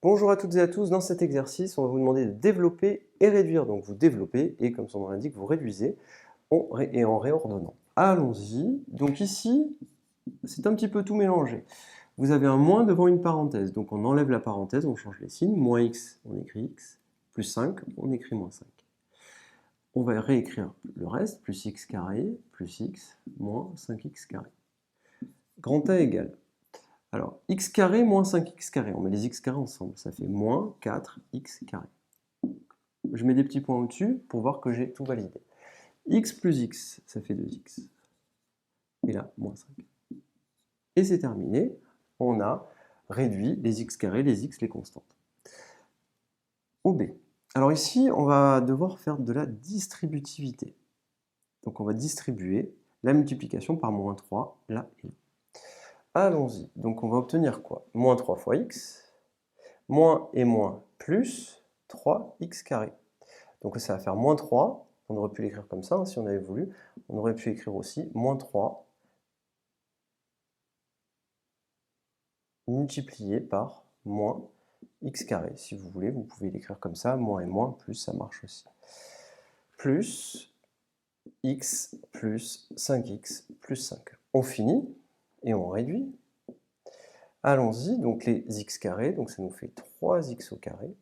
Bonjour à toutes et à tous, dans cet exercice, on va vous demander de développer et réduire. Donc vous développez et comme son nom l'indique, vous réduisez et en réordonnant. Allons-y. Donc ici, c'est un petit peu tout mélangé. Vous avez un moins devant une parenthèse. Donc on enlève la parenthèse, on change les signes. Moins x, on écrit x. Plus 5, on écrit moins 5. On va réécrire le reste, plus x carré, plus x, moins 5x carré. Grand A égale. Alors, x carré moins 5x carré, on met les x carrés ensemble, ça fait moins 4x carré. Je mets des petits points au-dessus pour voir que j'ai tout validé. X plus x, ça fait 2x. Et là, moins 5. Et c'est terminé, on a réduit les x carrés, les x, les constantes. OB. Alors ici, on va devoir faire de la distributivité. Donc on va distribuer la multiplication par moins 3, là et là. Allons-y. Donc on va obtenir quoi? Moins 3 fois x, moins et moins plus 3x carré. Donc ça va faire moins 3, on aurait pu l'écrire comme ça, hein, si on avait voulu. On aurait pu écrire aussi moins 3 multiplié par moins x carré. Si vous voulez, vous pouvez l'écrire comme ça, moins et moins, plus, ça marche aussi. Plus x plus 5x plus 5. On finit et on réduit. Allons-y, donc les x carrés, donc ça nous fait 3x au carré.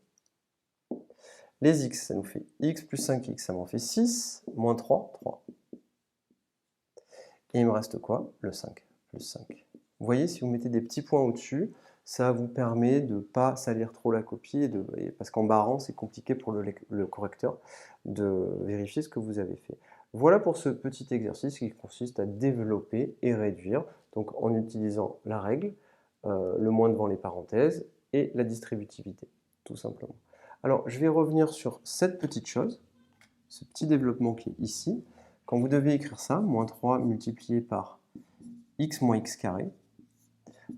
Les x, ça nous fait x plus 5x, ça m'en fait 6, moins 3, 3. Et il me reste quoi? Le 5, plus 5. Vous voyez, si vous mettez des petits points au-dessus, ça vous permet de ne pas salir trop la copie, parce qu'en barrant, c'est compliqué pour le correcteur de vérifier ce que vous avez fait. Voilà pour ce petit exercice qui consiste à développer et réduire, donc en utilisant la règle, le moins devant les parenthèses, et la distributivité, tout simplement. Alors, je vais revenir sur cette petite chose, ce petit développement qui est ici. Quand vous devez écrire ça, moins 3 multiplié par x moins x carré,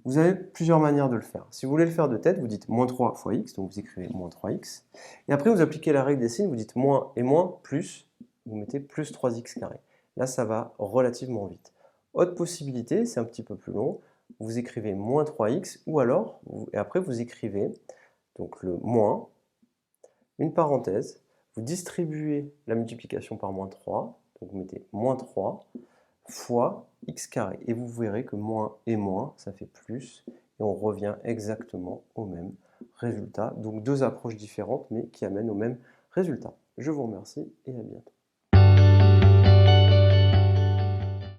vous avez plusieurs manières de le faire. Si vous voulez le faire de tête, vous dites moins 3 fois x, donc vous écrivez moins 3x. Et après, vous appliquez la règle des signes, vous dites moins et moins plus, vous mettez plus 3x carré. Là, ça va relativement vite. Autre possibilité, c'est un petit peu plus long, vous écrivez moins 3x, ou alors, et après vous écrivez donc le moins, une parenthèse, vous distribuez la multiplication par moins 3, donc vous mettez moins 3 fois x carré. Et vous verrez que moins et moins, ça fait plus, et on revient exactement au même résultat. Donc deux approches différentes, mais qui amènent au même résultat. Je vous remercie et à bientôt.